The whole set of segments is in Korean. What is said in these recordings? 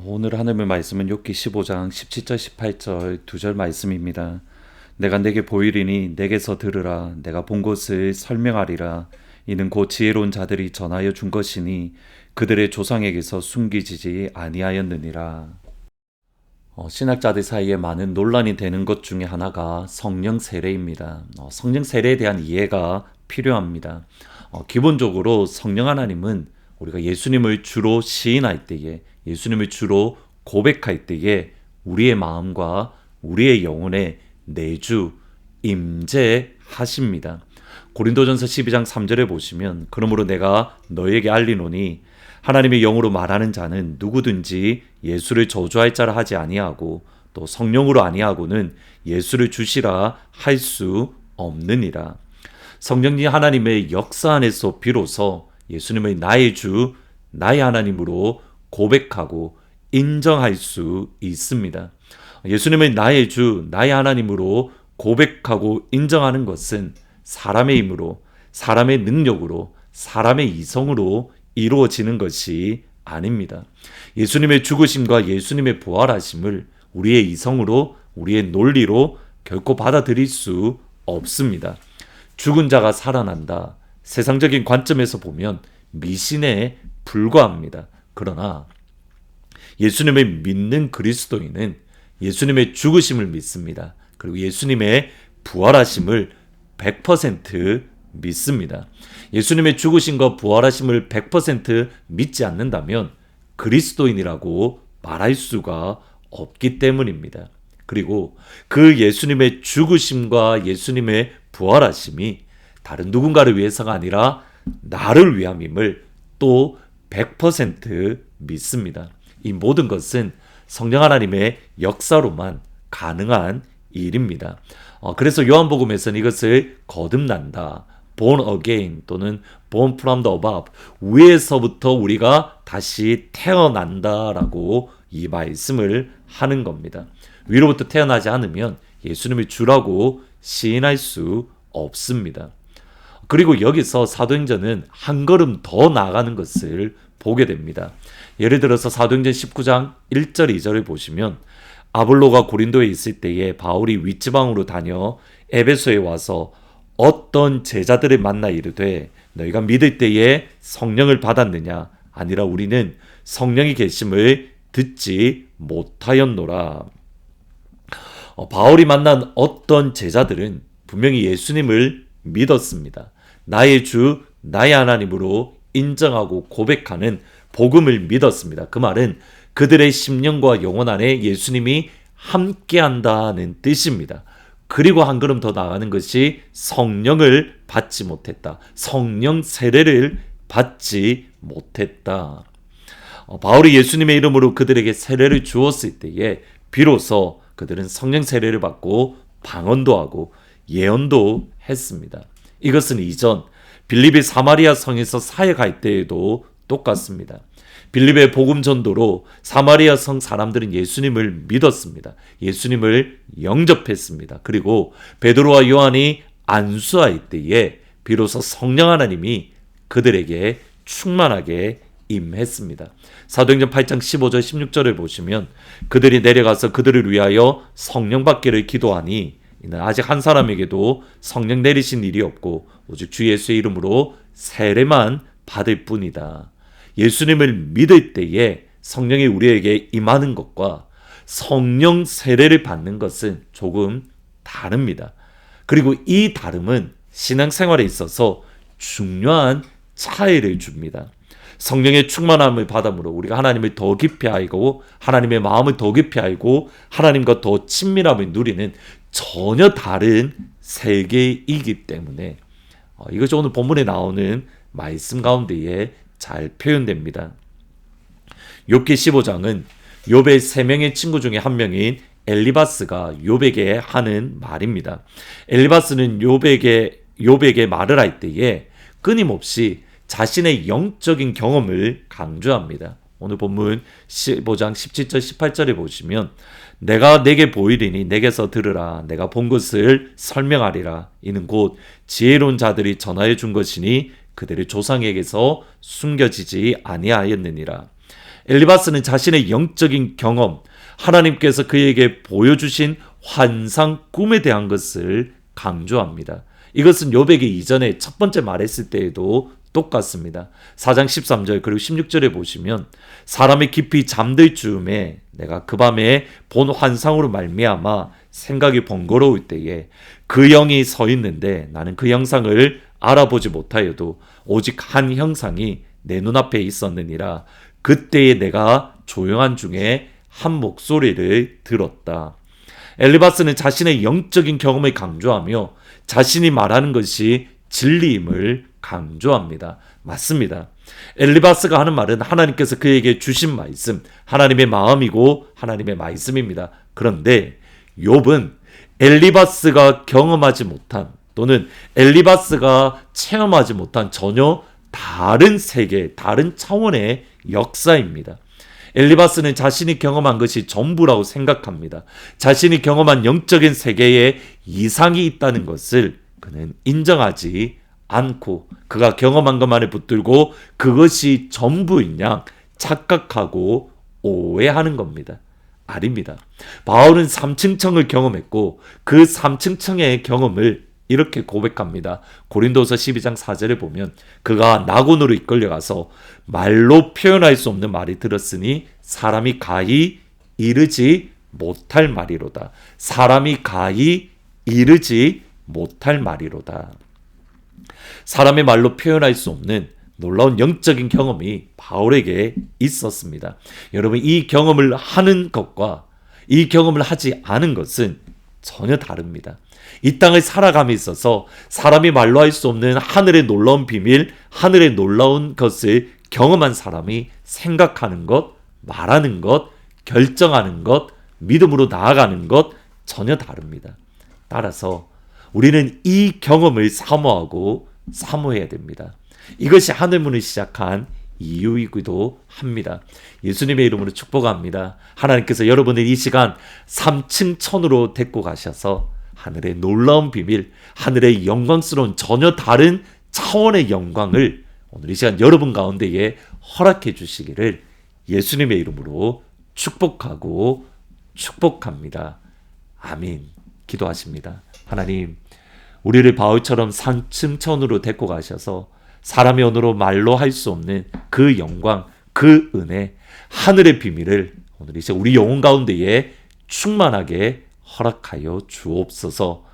오늘 하나님의 말씀은 욥기 15장 17절 18절 두 절 말씀입니다. 내가 내게 보이리니 내게서 들으라. 내가 본 것을 설명하리라. 이는 곧 지혜로운 자들이 전하여 준 것이니 그들의 조상에게서 숨기지 아니하였느니라. 신학자들 사이에 많은 논란이 되는 것 중에 하나가 성령 세례입니다. 성령 세례에 대한 이해가 필요합니다. 기본적으로 성령 하나님은 우리가 예수님을 주로 시인할 때에, 예수님을 주로 고백할 때에 우리의 마음과 우리의 영혼에 내주 임재하십니다. 고린도전서 12장 3절에 보시면 그러므로 내가 너에게 알리노니 하나님의 영으로 말하는 자는 누구든지 예수를 저주할 자라 하지 아니하고 또 성령으로 아니하고는 예수를 주시라 할 수 없느니라. 성령님 하나님의 역사 안에서 비로소 예수님을 나의 주, 나의 하나님으로 고백하고 인정할 수 있습니다. 예수님을 나의 주, 나의 하나님으로 고백하고 인정하는 것은 사람의 힘으로, 사람의 능력으로, 사람의 이성으로 이루어지는 것이 아닙니다. 예수님의 죽으심과 예수님의 부활하심을 우리의 이성으로, 우리의 논리로 결코 받아들일 수 없습니다. 죽은 자가 살아난다. 세상적인 관점에서 보면 미신에 불과합니다. 그러나 예수님을 믿는 그리스도인은 예수님의 죽으심을 믿습니다. 그리고 예수님의 부활하심을 100% 믿습니다. 예수님의 죽으심과 부활하심을 100% 믿지 않는다면 그리스도인이라고 말할 수가 없기 때문입니다. 그리고 그 예수님의 죽으심과 예수님의 부활하심이 다른 누군가를 위해서가 아니라 나를 위함임을 또 100% 믿습니다. 이 모든 것은 성령 하나님의 역사로만 가능한 일입니다. 그래서 요한복음에서는 이것을 거듭난다, born again 또는 born from the above, 위에서부터 우리가 다시 태어난다라고 이 말씀을 하는 겁니다. 위로부터 태어나지 않으면 예수님을 주라고 시인할 수 없습니다. 그리고 여기서 사도행전은 한 걸음 더 나아가는 것을 보게 됩니다. 예를 들어서 사도행전 19장 1절 2절을 보시면 아볼로가 고린도에 있을 때에 바울이 윗지방으로 다녀 에베소에 와서 어떤 제자들을 만나 이르되 너희가 믿을 때에 성령을 받았느냐? 아니라 우리는 성령이 계심을 듣지 못하였노라. 바울이 만난 어떤 제자들은 분명히 예수님을 믿었습니다. 나의 주, 나의 하나님으로 인정하고 고백하는 복음을 믿었습니다. 그 말은 그들의 심령과 영혼 안에 예수님이 함께한다는 뜻입니다. 그리고 한 걸음 더 나아가는 것이 성령을 받지 못했다. 성령 세례를 받지 못했다. 바울이 예수님의 이름으로 그들에게 세례를 주었을 때에 비로소 그들은 성령 세례를 받고 방언도 하고 예언도 했습니다. 이것은 이전 빌립이 사마리아 성에서 사역할 때에도 똑같습니다. 빌립의 복음 전도로 사마리아 성 사람들은 예수님을 믿었습니다. 예수님을 영접했습니다. 그리고 베드로와 요한이 안수할 때에 비로소 성령 하나님이 그들에게 충만하게 임했습니다. 사도행전 8장 15절 16절을 보시면 그들이 내려가서 그들을 위하여 성령 받기를 기도하니 이는 아직 한 사람에게도 성령 내리신 일이 없고 오직 주 예수의 이름으로 세례만 받을 뿐이다. 예수님을 믿을 때에 성령이 우리에게 임하는 것과 성령 세례를 받는 것은 조금 다릅니다. 그리고 이 다름은 신앙생활에 있어서 중요한 차이를 줍니다. 성령의 충만함을 받음으로 우리가 하나님을 더 깊이 알고 하나님의 마음을 더 깊이 알고 하나님과 더 친밀함을 누리는 전혀 다른 세계이기 때문에 이것이 오늘 본문에 나오는 말씀 가운데에 잘 표현됩니다. 욥기 15장은 욥의 3명의 친구 중에 한 명인 엘리바스가 욥에게 하는 말입니다. 엘리바스는 욥에게 말을 할 때에 끊임없이 자신의 영적인 경험을 강조합니다. 오늘 본문 15장 17절 18절에 보시면 내가 내게 보이리니 내게서 들으라. 내가 본 것을 설명하리라. 이는 곧 지혜로운 자들이 전하여 준 것이니 그들의 조상에게서 숨겨지지 아니하였느니라. 엘리바스는 자신의 영적인 경험, 하나님께서 그에게 보여주신 환상, 꿈에 대한 것을 강조합니다. 이것은 욥에게 이전에 첫 번째 말했을 때에도 똑같습니다. 4장 13절 그리고 16절에 보시면 사람이 깊이 잠들 즈음에 내가 그 밤에 본 환상으로 말미암아 생각이 번거로울 때에 그 영이 서 있는데 나는 그 형상을 알아보지 못하여도 오직 한 형상이 내 눈앞에 있었느니라. 그때에 내가 조용한 중에 한 목소리를 들었다. 엘리바스는 자신의 영적인 경험을 강조하며 자신이 말하는 것이 진리임을 강조합니다. 맞습니다. 엘리바스가 하는 말은 하나님께서 그에게 주신 말씀, 하나님의 마음이고 하나님의 말씀입니다. 그런데 욥은 엘리바스가 경험하지 못한 또는 엘리바스가 체험하지 못한 전혀 다른 세계, 다른 차원의 역사입니다. 엘리바스는 자신이 경험한 것이 전부라고 생각합니다. 자신이 경험한 영적인 세계에 이상이 있다는 것을 그는 인정하지 않고 그가 경험한 것만을 붙들고 그것이 전부인 양 착각하고 오해하는 겁니다. 아닙니다. 바울은 3층 청을 경험했고 그 3층 청의 경험을 이렇게 고백합니다. 고린도서 12장 4절에 보면 그가 낙원으로 이끌려가서 말로 표현할 수 없는 말이 들었으니 사람이 가히 이르지 못할 말이로다. 사람이 가히 이르지 못할 말이로다. 사람의 말로 표현할 수 없는 놀라운 영적인 경험이 바울에게 있었습니다. 여러분, 이 경험을 하는 것과 이 경험을 하지 않은 것은 전혀 다릅니다. 이 땅을 살아감에 있어서 사람이 말로 할 수 없는 하늘의 놀라운 비밀, 하늘의 놀라운 것을 경험한 사람이 생각하는 것, 말하는 것, 결정하는 것, 믿음으로 나아가는 것 전혀 다릅니다. 따라서 우리는 이 경험을 사모하고 사모해야 됩니다. 이것이 하늘문을 시작한 이유이기도 합니다. 예수님의 이름으로 축복합니다. 하나님께서 여러분을 이 시간 3층 천으로 데리고 가셔서 하늘의 놀라운 비밀, 하늘의 영광스러운 전혀 다른 차원의 영광을 오늘 이 시간 여러분 가운데에 허락해 주시기를 예수님의 이름으로 축복하고 축복합니다. 아멘. 기도하십니다. 하나님, 우리를 바울처럼 3층 천으로 데리고 가셔서 사람의 언어로 말로 할 수 없는 그 영광, 그 은혜, 하늘의 비밀을 오늘 이제 우리 영혼 가운데에 충만하게 허락하여 주옵소서.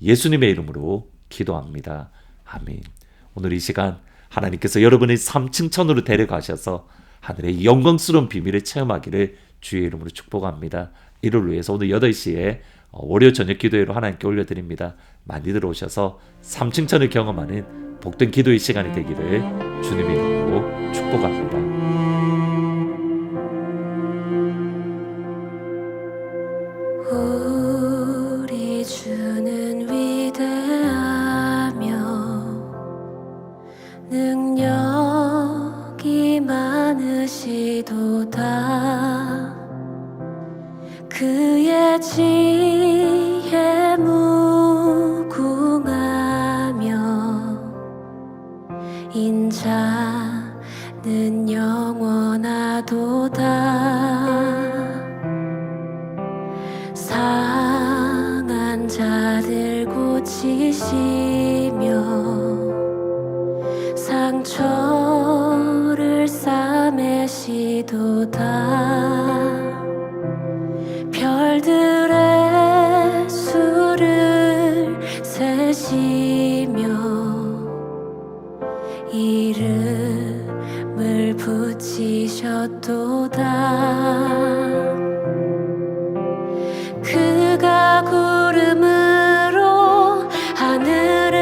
예수님의 이름으로 기도합니다. 아멘. 오늘 이 시간 하나님께서 여러분을 3층 천으로 데려가셔서 하늘의 영광스러운 비밀을 체험하기를 주의 이름으로 축복합니다. 이를 위해서 오늘 8시에 월요 저녁 기도회로 하나님께 올려드립니다. 많이들 오셔서 3층 천을 경험하는 복된 기도의 시간이 되기를 주님의 이름으로 축복합니다. 우리 주는 위대하며 능력이 많으시도다. 그의 지혜 무궁하며 인자는 영원하도다. 상한 자들 고치시며 상처를 싸매시도다. 별들의 수를 세시며 이름을 붙이셨도다. 그가 구름으로 하늘에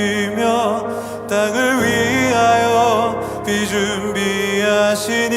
주시며 땅을 위하여 비 준비하시니